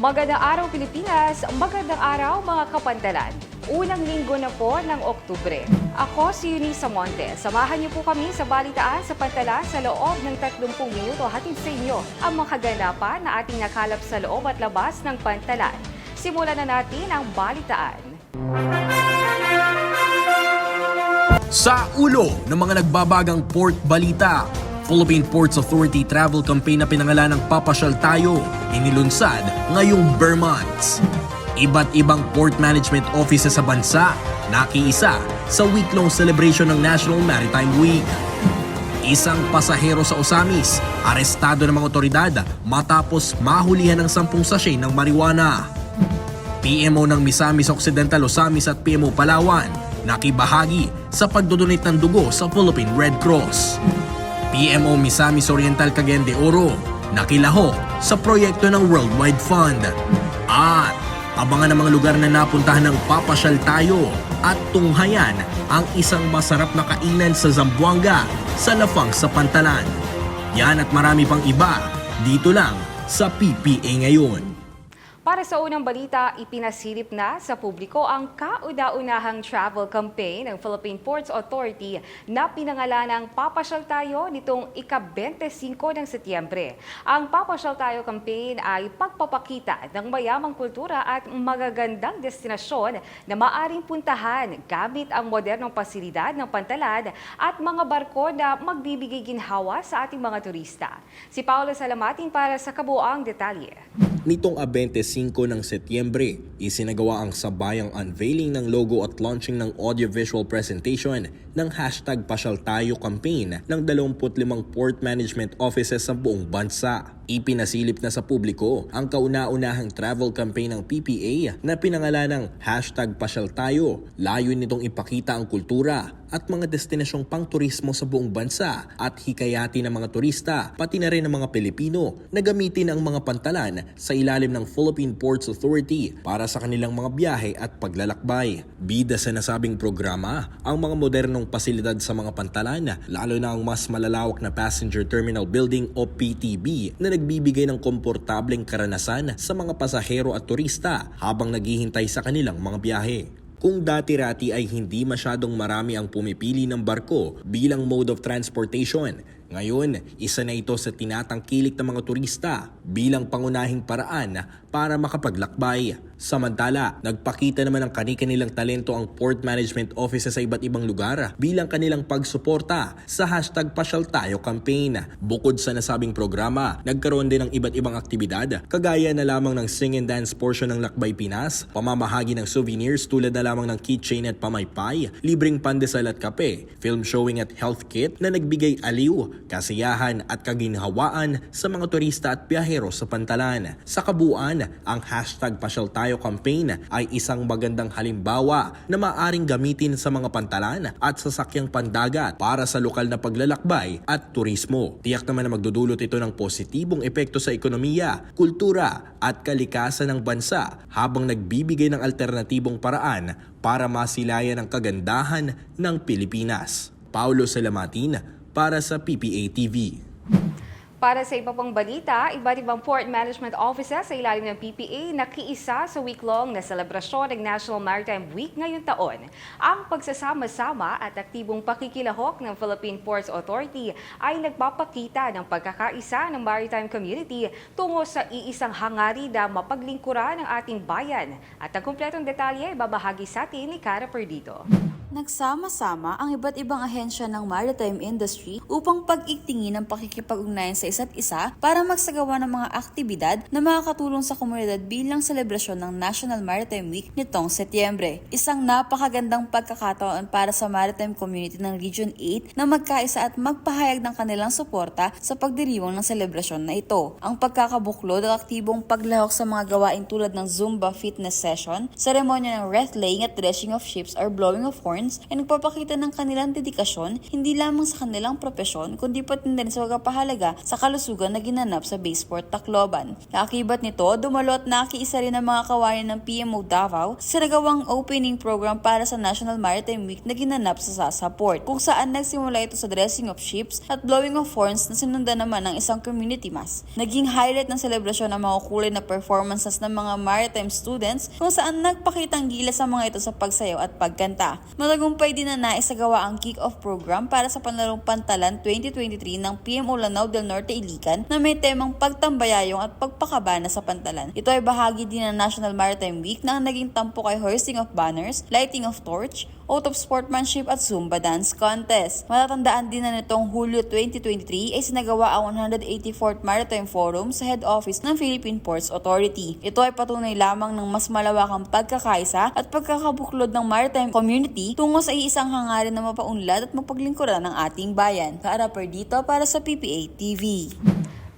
Magandang araw Pilipinas, magandang araw mga kapantalan. Unang linggo na po ng Oktubre. Ako si Eunice Monte. Samahan niyo po kami sa balitaan sa Pantalan sa loob ng 30 minuto hatid sa inyo ang mga kaganapan na ating nakalap sa loob at labas ng Pantalan. Simulan na natin ang balitaan. Sa ulo ng mga nagbabagang port balita, Philippine Ports Authority travel campaign na pinangalan ng Papasyal Tayo, inilunsad ngayong Burr months. Iba't ibang port management offices sa bansa, nakiisa sa week-long celebration ng National Maritime Week. Isang pasahero sa Osamis, arestado ng mga otoridad matapos mahulihan ng 10 sachet ng marijuana. PMO ng Misamis Occidental Osamis at PMO Palawan, nakibahagi sa pagdodonate ng dugo sa Philippine Red Cross. PMO Misamis Oriental Cagayan de Oro, nakilahok sa proyekto ng Worldwide Fund. At abangan ang mga lugar na napuntahan ng Papasyal Tayo at tunghayan ang isang masarap na kainan sa Zamboanga sa Lafang sa Pantalan. Yan at marami pang iba dito lang sa PPA Ngayon. Para sa unang balita, ipinasilip na sa publiko ang kauna-unahang travel campaign ng Philippine Ports Authority na pinangalanang Papasyal Tayo nitong ika-25 ng Setyembre. Ang Papasyal Tayo campaign ay pagpapakita ng mayamang kultura at magagandang destinasyon na maaring puntahan gamit ang modernong pasilidad ng Pantalan at mga barko na magbibigay ginhawa sa ating mga turista. Si Paolo Salamatin para sa kabuuang detalye. Nitong 25 ng Setyembre, isinagawa ang sabayang unveiling ng logo at launching ng audiovisual presentation ng #PasyalTayo campaign ng 25 port management offices sa buong bansa. Ipinasilip na sa publiko ang kauna-unahang travel campaign ng PPA na pinangalan ng #PasyalTayo. Layon nitong ipakita ang kultura at mga destinasyong pangturismo sa buong bansa at hikayati ng mga turista, pati na rin ng mga Pilipino na gamitin ang mga pantalan sa ilalim ng Philippine Ports Authority para sa kanilang mga biyahe at paglalakbay. Bida sa nasabing programa ang mga modernong pasilidad sa mga pantalan, lalo na ang mas malalawak na Passenger Terminal Building o PTB na nagbibigay ng komportableng karanasan sa mga pasahero at turista habang naghihintay sa kanilang mga biyahe. Kung dati-rati ay hindi masyadong marami ang pumipili ng barko bilang mode of transportation, ngayon isa na ito sa tinatangkilik ng mga turista bilang pangunahing paraan para makapaglakbay. Samantala, nagpakita naman ng kani-kanilang talento ang port management offices sa iba't ibang lugar bilang kanilang pagsuporta sa #PasyalTayo campaign. Bukod sa nasabing programa, nagkaroon din ng iba't ibang aktibidad kagaya na lamang ng sing and dance portion ng Lakbay Pinas, pamamahagi ng souvenirs tulad na lamang ng keychain at pamaypay, libreng pandesal at kape, film showing at health kit na nagbigay aliw, kasiyahan at kaginhawaan sa mga turista at biyahero sa Pantalan. Sa kabuuan, ang #PasyalTayo campaign ay isang magandang halimbawa na maaring gamitin sa mga pantalan at sasakyang pandagat para sa lokal na paglalakbay at turismo. Tiyak naman na magdudulot ito ng positibong epekto sa ekonomiya, kultura at kalikasan ng bansa habang nagbibigay ng alternatibong paraan para masilayan ang kagandahan ng Pilipinas. Paulo Salamatin para sa PPA TV. Para sa iba pang balita, iba't ibang port management offices sa ilalim ng PPA nakiisa sa week-long na selebrasyon ng National Maritime Week ngayong taon. Ang pagsasama-sama at aktibong pakikilahok ng Philippine Ports Authority ay nagpapakita ng pagkakaisa ng maritime community tungo sa iisang hangarin na mapaglingkuran ng ating bayan. At ang kumpletong detalye babahagi sa atin ni Cara Perdido. Nagsama-sama ang iba't ibang ahensya ng maritime industry upang pag-igtingin ang pakikipag-ugnayan sa isa't isa para magsagawa ng mga aktibidad na makakatulong sa komunidad bilang selebrasyon ng National Maritime Week nitong Setyembre. Isang napakagandang pagkakataon para sa maritime community ng Region 8 na magkaisa at magpahayag ng kanilang suporta sa pagdiriwang ng selebrasyon na ito. Ang pagkakabuklod at aktibong paglahok sa mga gawain tulad ng Zumba fitness session, seremonya ng wreath laying at dredging of ships or blowing of horns unicorns ay nagpapakita ng kanilang dedikasyon hindi lamang sa kanilang propesyon kundi pati din sa pagpapahalaga sa kalusugan na ginanap sa Baseport, Tacloban. Kaakibat nito, dumalo at nakiisa rin ang mga kawayan ng PMO Davao sa nagawang opening program para sa National Maritime Week na ginanap sa Sasa Port, kung saan nagsimula ito sa dressing of ships at blowing of horns na sinundan naman ng isang community mass. Naging highlight ng selebrasyon ang mga kulay na performances ng mga maritime students kung saan nagpakitang gilas sa mga ito sa pagsayaw at pagkanta. Matagumpay din na naisagawa ang kick-off program para sa Panalong Pantalan 2023 ng PMO Lanao del Norte Ilican na may temang pagtambayayong at pagpakabana sa pantalan. Ito ay bahagi din ng National Maritime Week na naging tampo kay hoisting of banners, lighting of torch, oath of sportsmanship at Zumba dance contest. Matatandaan din na nitong Hulyo 2023 ay sinagawa ang 184th Maritime Forum sa head office ng Philippine Ports Authority. Ito ay patunay lamang ng mas malawakang pagkakaisa at pagkakabuklod ng maritime community tungo sa iisang hangarin na mapaunlad at mapaglingkuran ng ating bayan. Kaarapper dito para sa PPA TV.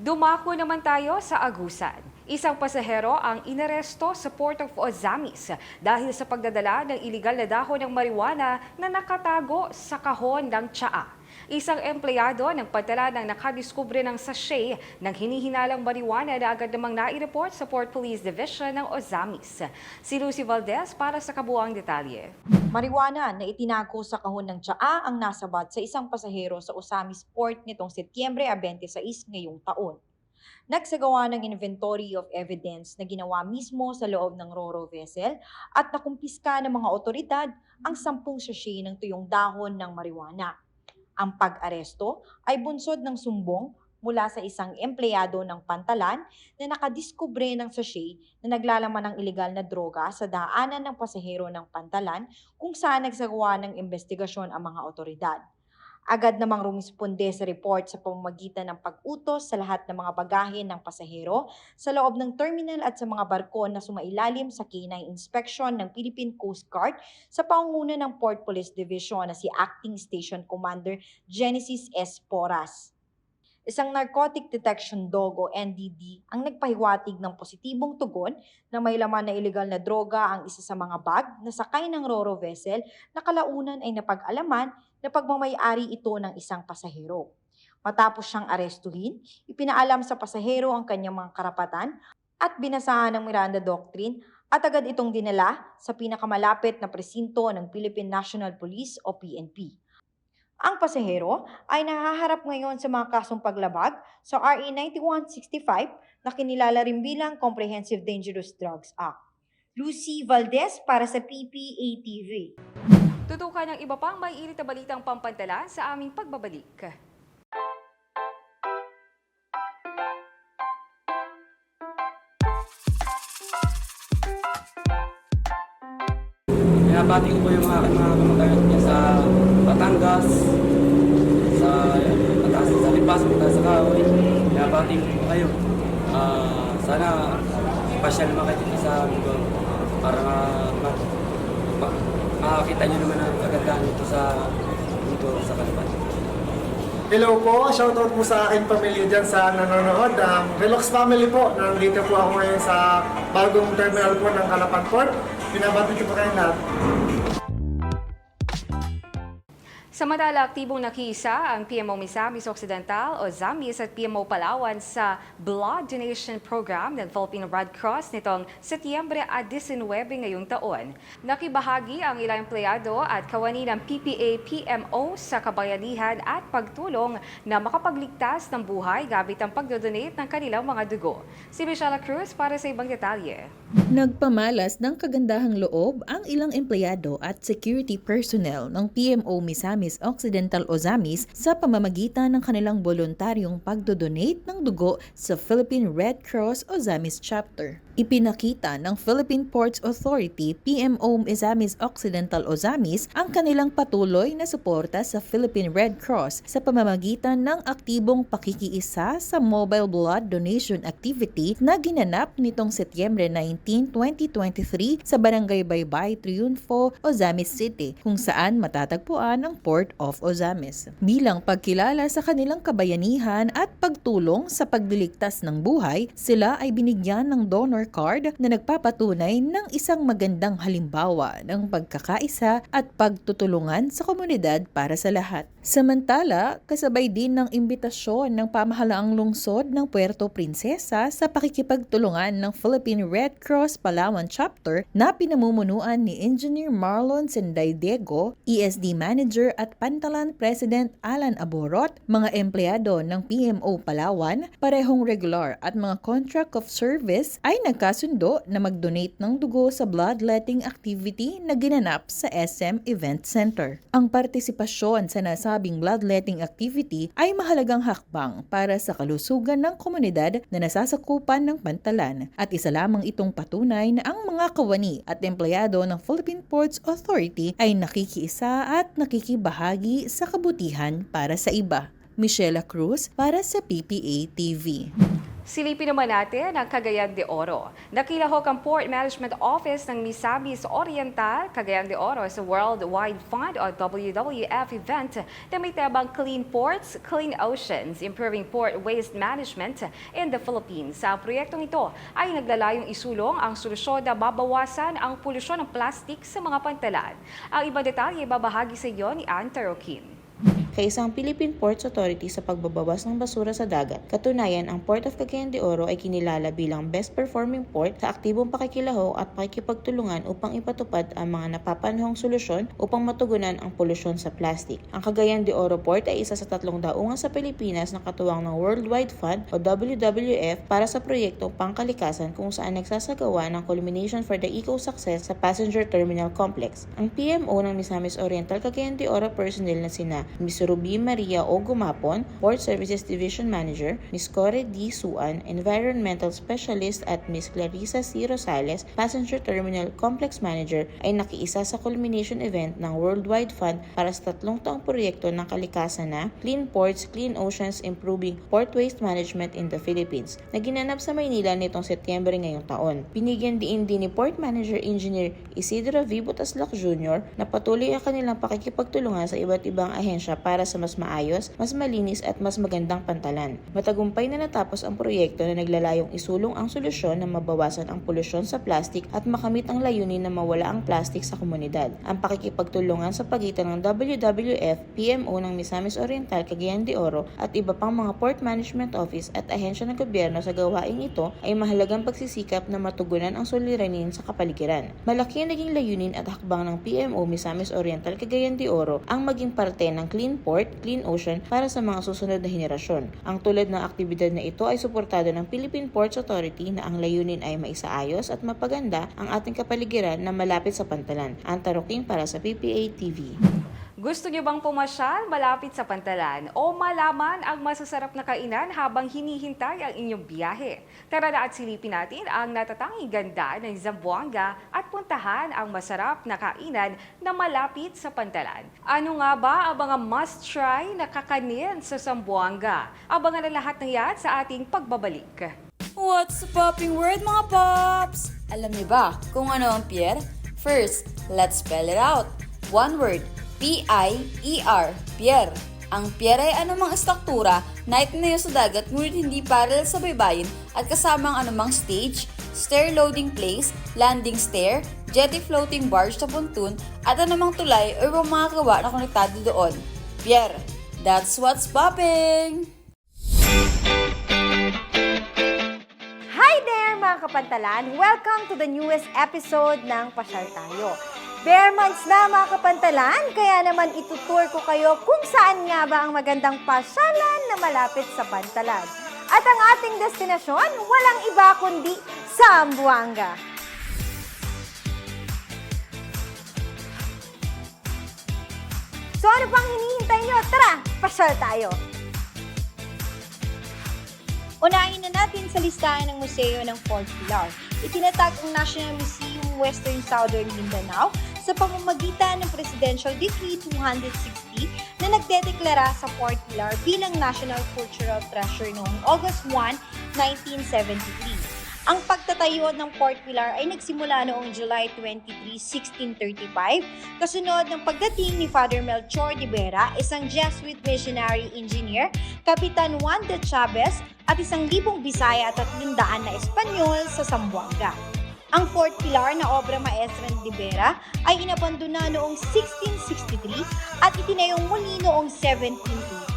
Dumako naman tayo sa Agusan. Isang pasahero ang inaresto sa Port of Ozamis dahil sa pagdadala ng iligal na dahon ng marijuana na nakatago sa kahon ng tsaa. Isang empleyado ng pantalan ang nakadiskubre ng sachet ng hinihinalang marijuana na agad namang nai-report sa Port Police Division ng Ozamis. Si Lucy Valdez para sa kabuuang detalye. Marijuana na itinago sa kahon ng tsaa ang nasabat sa isang pasahero sa Ozamis Port nitong Setyembre 26 ngayong taon. Nagsagawa ng inventory of evidence na ginawa mismo sa loob ng Ro-Ro vessel at nakumpiska ng mga otoridad ang 10 sachet ng tuyong dahon ng marijuana. Ang pag-aresto ay bunsod ng sumbong mula sa isang empleyado ng pantalan na nakadiskubre ng sachet na naglalaman ng ilegal na droga sa daanan ng pasahero ng pantalan kung saan nagsagawa ng investigasyon ang mga otoridad. Agad namang rumisponde sa report sa pamamagitan ng pag-utos sa lahat ng mga bagahe ng pasahero sa loob ng terminal at sa mga barko na sumailalim sa K9 inspection ng Philippine Coast Guard sa pangunguna ng Port Police Division na si Acting Station Commander Genesis S. Porras. Isang narcotic detection dog o NDD ang nagpahiwatig ng positibong tugon na may laman na ilegal na droga ang isa sa mga bag na sakay ng Ro-Ro vessel na kalaunan ay napag-alaman na pagmamay-ari ito ng isang pasahero. Matapos siyang arestuhin, ipinaalam sa pasahero ang kanyang mga karapatan at binasahan ng Miranda Doctrine at agad itong dinala sa pinakamalapit na presinto ng Philippine National Police o PNP. Ang pasahero ay nahaharap ngayon sa mga kasong paglabag sa RA 9165 na kinilala rin bilang Comprehensive Dangerous Drugs Act. Lucy Valdez para sa PPA TV. Tutukan ng iba pang may init na balitang pampantala sa aming pagbabalik. Pinabati ko po yung mga kamag-anak niya sa Batangas, sa Batangas, sa Lipas, sa Kahoy. Pinabati ko po kayo. Sana ipasyal naman kayo sa mundo para makakita nyo naman ang kagandahan nito sa mundo sa Kalapan. Hello po, shoutout po sa aking pamilya dyan sa nanonood. Velox family po, nandito po ako ngayon sa bagong terminal po ng Calapan Port. Pinabati ko po kayo lahat. Samantala, aktibong nakiisa ang PMO Misamis Occidental o Zamis at PMO Palawan sa Blood Donation Program ng Philippine Red Cross nitong Setyembre 19 ngayong taon. Nakibahagi ang ilang empleyado at kawani ng PPA-PMO sa kabayanihan at pagtulong na makapagligtas ng buhay gamit ang pagdodonate ng kanilang mga dugo. Si Michelle Cruz para sa ibang detalye. Nagpamalas ng kagandahang loob ang ilang empleyado at security personnel ng PMO Misamis Occidental o Zamis sa pamamagitan ng kanilang voluntaryong pagdodonate ng dugo sa Philippine Red Cross o Zamis Chapter. Ipinakita ng Philippine Ports Authority PMO Misamis Occidental o Zamis ang kanilang patuloy na suporta sa Philippine Red Cross sa pamamagitan ng aktibong pakikiisa sa mobile blood donation activity na ginanap nitong Setyembre 19, 2023 sa Barangay Baybay, Triunfo, Ozamis City kung saan matatagpuan ang Port of Ozamis. Bilang pagkilala sa kanilang kabayanihan at pagtulong sa pagliligtas ng buhay, sila ay binigyan ng donor scorecard na nagpapatunay ng isang magandang halimbawa ng pagkakaisa at pagtutulungan sa komunidad para sa lahat. Samantala, kasabay din ng imbitasyon ng pamahalaang lungsod ng Puerto Princesa sa pakikipagtulungan ng Philippine Red Cross Palawan Chapter na pinamumunuan ni Engineer Marlon Sendaydego, ESD Manager at Pantalan President Alan Aborot, mga empleyado ng PMO Palawan, parehong regular at mga contract of service ay nagkasundo na mag-donate ng dugo sa bloodletting activity na ginanap sa SM Event Center. Ang partisipasyon sa nasabing bloodletting activity ay mahalagang hakbang para sa kalusugan ng komunidad na nasasakupan ng Pantalan at isa lamang itong patunay na ang mga kawani at empleyado ng Philippine Ports Authority ay nakikiisa at nakikibahagi sa kabutihan para sa iba. Michela Cruz para sa PPA TV. Silipin naman natin ang Cagayan de Oro. Nakilahok ang Port Management Office ng Misamis Oriental, Cagayan de Oro sa Worldwide Fund o WWF event na may tabang Clean Ports, Clean Oceans, Improving Port Waste Management in the Philippines. Sa proyektong ito ay naglalayong isulong ang solusyon na babawasan ang polusyon ng plastic sa mga pantalan. Ang ibang detalye babahagi sa iyo ni Ann Taroquin. Kaisa ang Philippine Ports Authority sa pagbabawas ng basura sa dagat. Katunayan, ang Port of Cagayan de Oro ay kinilala bilang best performing port sa aktibong pakikilaho at pakikipagtulungan upang ipatupad ang mga napapanahong solusyon upang matugunan ang polusyon sa plastic. Ang Cagayan de Oro Port ay isa sa 3 daungan sa Pilipinas na katuwang ng Worldwide Fund o WWF para sa proyektong pangkalikasan kung saan nagsasagawa ng culmination for the eco-success sa Passenger Terminal Complex. Ang PMO ng Misamis Oriental Cagayan de Oro personnel na sina Ms. Ruby Maria O. Gumapon, Port Services Division Manager, Ms. Core D. Suan, Environmental Specialist at Ms. Clarissa C. Rosales, Passenger Terminal Complex Manager ay nakiisa sa culmination event ng Worldwide Fund para sa 3 taong proyekto ng kalikasan na Clean Ports, Clean Oceans, Improving Port Waste Management in the Philippines na ginanap sa Maynila nitong Setyembre ngayong taon. Binigyan din ni Port Manager Engineer Isidro V. Butaslak Jr. na patuloy ang kanilang pakikipagtulungan sa iba't ibang ahensya para sa mas maayos, mas malinis at mas magandang pantalan. Matagumpay na natapos ang proyekto na naglalayong isulong ang solusyon na mabawasan ang polusyon sa plastic at makamit ang layunin na mawala ang plastic sa komunidad. Ang pakikipagtulungan sa pagitan ng WWF, PMO ng Misamis Oriental, Cagayan de Oro at iba pang mga Port Management Office at ahensya ng gobyerno sa gawaing ito ay mahalagang pagsisikap na matugunan ang suliranin sa kapaligiran. Malaki ang naging layunin at hakbang ng PMO Misamis Oriental, Cagayan de Oro ang maging parte ng Clean Port, Clean Ocean para sa mga susunod na henerasyon. Ang tulad ng aktibidad na ito ay suportado ng Philippine Ports Authority na ang layunin ay maisaayos at mapaganda ang ating kapaligiran na malapit sa pantalan. Ann Taroquin para sa PPA TV. Gusto niyo bang pumasyal malapit sa Pantalan o malaman ang masasarap na kainan habang hinihintay ang inyong biyahe? Tara na at silipin natin ang natatanging ganda ng Zamboanga at puntahan ang masarap na kainan na malapit sa Pantalan. Ano nga ba ang mga must-try na kakanin sa Zamboanga? Abangan ang lahat ng yan sa ating pagbabalik. What's the popping word, mga pops? Alam niyo ba kung ano ang pier? First, let's spell it out. One word, P-I-E-R, pier. Ang pier ay anumang estruktura na itinayo sa dagat ngunit hindi parallel sa baybayin at kasama ang anumang stage, stair loading place, landing stair, jetty floating barge sa pontoon at anumang tulay o ibang mga gawa na konektado doon. Pier. That's what's popping! Hi there mga kapantalan! Welcome to the newest episode ng Pasyal Tayo. Bare months na mga kapantalan, kaya naman itutour ko kayo kung saan nga ba ang magandang pasyalan na malapit sa Pantalan. At ang ating destinasyon, walang iba kundi Zamboanga. So ano pang hinihintay nyo? Tara, pasyal tayo! Unahin na natin sa listahan ng museo ng Fort Pilar. Itinatag ang National Museum Western Southern Mindanao sa pamamagitan ng Presidential Decree 260 na nagdedeklara sa Fort Pilar bilang National Cultural Treasure noong August 1, 1973. Ang pagtatayo ng Port Pilar ay nagsimula noong July 23, 1635, kasunod ng pagdating ni Father Melchor de Vera, isang Jesuit missionary engineer, Kapitan Juan de Chavez at 1,000 Bisaya at 300 na Espanyol sa Zamboanga. Ang Fort Pilar na obra maestra ni de Vera ay inabandona noong 1663 at itinayong muli noong 1718.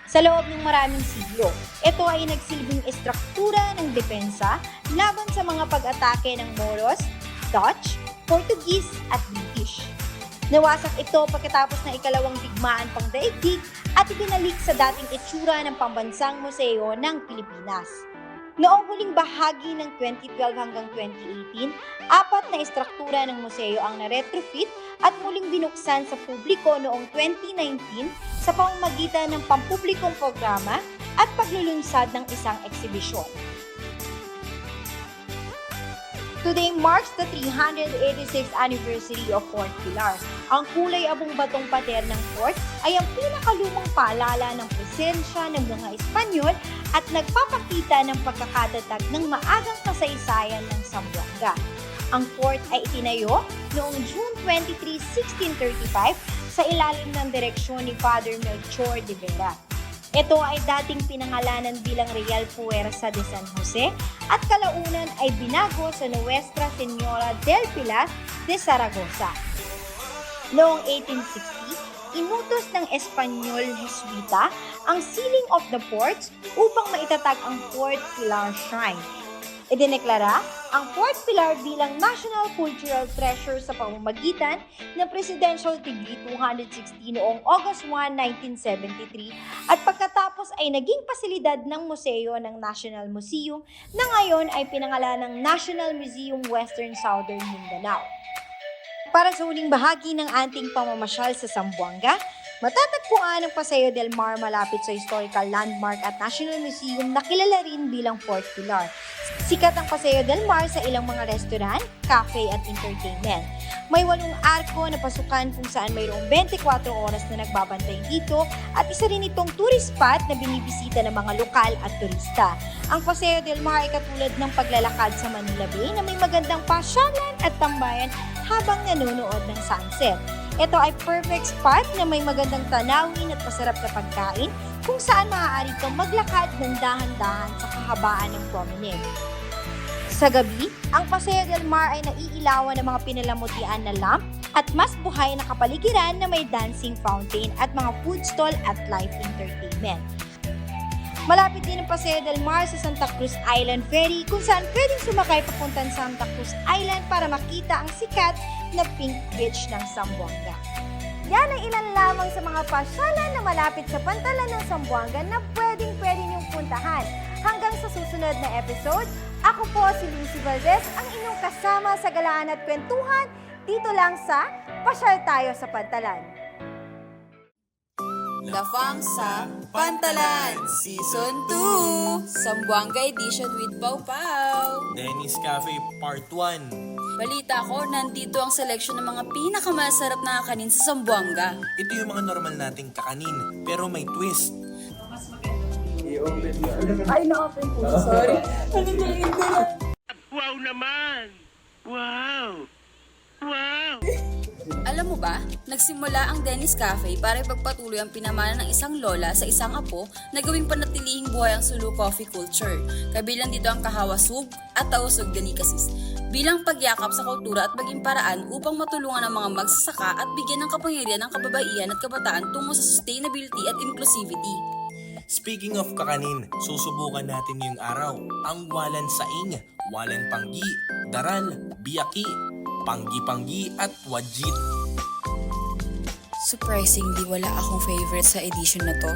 Sa loob ng maraming siglo, ito ay nagsilbing estruktura ng depensa laban sa mga pag-atake ng Moros, Dutch, Portuguese at British. Nawasak ito pagkatapos ng ikalawang digmaan pangdaigdig at ibinalik sa dating itsura ng Pambansang Museo ng Pilipinas. Noong huling bahagi ng 2012 hanggang 2018, 4 na estruktura ng museo ang na-retrofit at muling binuksan sa publiko noong 2019 sa pamamagitan ng pampublikong programa at paglulunsad ng isang eksibisyon. Today marks the 386th anniversary of Fort Pilar. Ang kulay abong batong pader ng fort ay ang pinakalumang paalala ng presensya ng mga Espanyol at nagpapakita ng pagkakatatag ng maagang kasaysayan ng Zamboanga. Ang fort ay itinayo noong June 23, 1635 sa ilalim ng direksyon ni Father Melchor de Vera. Ito ay dating pinangalanan bilang Real Fuerza de San Jose at kalaunan ay binago sa Nuestra Señora del Pilar de Zaragoza. Noong 1860, inutos ng Espanyol Jesuita ang sealing of the ports upang maitatag ang Fort Pilar Shrine. Idineklara ang Fort Pilar bilang National Cultural Treasure sa pamamagitan ng Presidential Decree 260 noong August 1, 1973 at pagkatapos ay naging pasilidad ng museo ng National Museum na ngayon ay pinangalan ng National Museum Western Southern Mindanao. Para sa huling bahagi ng ating pamamasyal sa Zamboanga, matatagpuan ang Paseo del Mar malapit sa historical landmark at National Museum na kilala rin bilang Fort Pilar. Sikat ang Paseo del Mar sa ilang mga restaurant, cafe at entertainment. May 8 arko na pasukan kung saan mayroong 24 oras na nagbabantay dito at isa rin itong tourist spot na binibisita ng mga lokal at turista. Ang Paseo del Mar ay katulad ng paglalakad sa Manila Bay na may magandang pasyalan at tambayan habang nanonood ng sunset. Ito ay perfect spot na may magandang tanawin at masarap na pagkain kung saan maaari kang maglakad ng dahan-dahan sa kahabaan ng promenade. Sa gabi, ang Paseo del Mar ay naiilawan ng mga pinalamutian na lamp at mas buhay na kapaligiran na may dancing fountain at mga food stall at live entertainment. Malapit din ang Paseo del Mar sa Santa Cruz Island Ferry kung saan pwedeng sumakay papuntang Santa Cruz Island para makita ang sikat na Pink Beach ng Zamboanga. Yan ang ilan lamang sa mga pasyalan na malapit sa pantalan ng Zamboanga na pwede niyong puntahan. Hanggang sa susunod na episode, ako po si Lucy Valdez, ang inyong kasama sa galaan at kwentuhan dito lang sa Pasyal Tayo sa Pantalan. Lafang sa Pantalan Season 2 Zamboanga Edition with Pau Pau. Dennis Cafe Part 1. Balita ko, nandito ang seleksyon ng mga pinakamasarap na kakanin sa Zamboanga. Ito yung mga normal nating kakanin, pero may twist. Ay, na-open po. Sorry. Wow naman! Wow! Wow! Alam mo ba, nagsimula ang Dennis Cafe para ipagpatuloy ang pinamana ng isang lola sa isang apo na gawing panatilihing buhay ang Sulu coffee culture. Kabilang dito ang kahawasug at tausog delicacies. Bilang pagyakap sa kultura at maging paraan upang matulungan ang mga magsasaka at bigyan ng kapangyarihan ng kababaihan at kabataan tungo sa sustainability at inclusivity. Speaking of kakanin, susubukan natin ngayong araw ang walan saing, walan panggi, daral, biyaki, panggi-panggi at wajit. Surprisingly, wala akong favorite sa edition na to.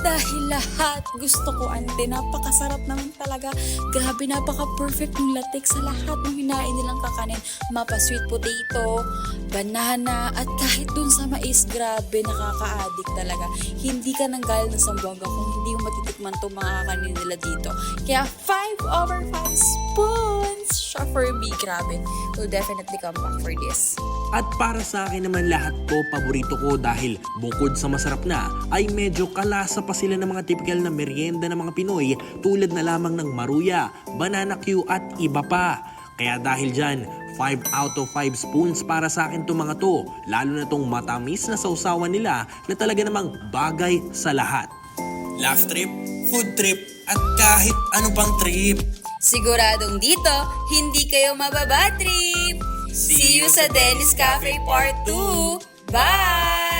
Dahil lahat gusto ko, ante. Napakasarap naman talaga. Grabe, napaka-perfect ng latik sa lahat ng hinain nilang kakanin. Mapa sweet potato, banana, at kahit dun sa mais, grabe, nakaka-addict talaga. Hindi ka nanggaling ng Zamboanga kung hindi mo matitikman itong mga kakanin nila dito. Kaya 5/5 spoons siya for me. Grabe. We'll definitely come back for this. At para sa akin naman lahat to, paborito ko dahil bukod sa masarap na, ay medyo kalasa pa pa sila ng mga typical na merienda ng mga Pinoy tulad na lamang ng maruya, banana Q at iba pa. Kaya dahil dyan, 5 out of 5 spoons para sa akin itong mga to, lalo na itong matamis na sausawan nila na talaga namang bagay sa lahat. Laugh trip, food trip, at kahit ano pang trip. Siguradong dito, hindi kayo mababatrip! See you sa Dennis Cafe Part 2! Bye!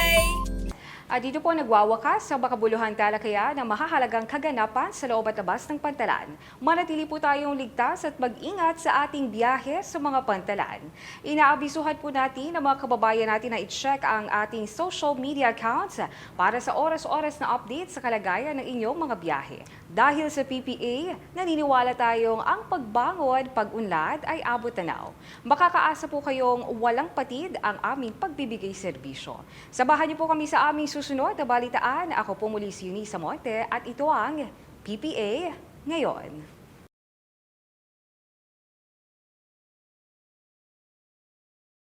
At dito po nagwawakas sa makabuluhang talakayan ng mahahalagang kaganapan sa loob at labas ng pantalan. Manatili po tayong ligtas at mag-ingat sa ating biyahe sa mga pantalan. Inaabisuhan po natin ang mga kababayan natin na i-check ang ating social media accounts para sa oras-oras na update sa kalagayan ng inyong mga biyahe. Dahil sa PPA, naniniwala tayong ang pagbangon, pag-unlad ay abot tanaw. Makakaasa po kayong walang patid ang aming pagbibigay serbisyo. Sabahan niyo po kami sa aming susunod na balitaan. Ako po muli si Eunice Monte at ito ang PPA Ngayon.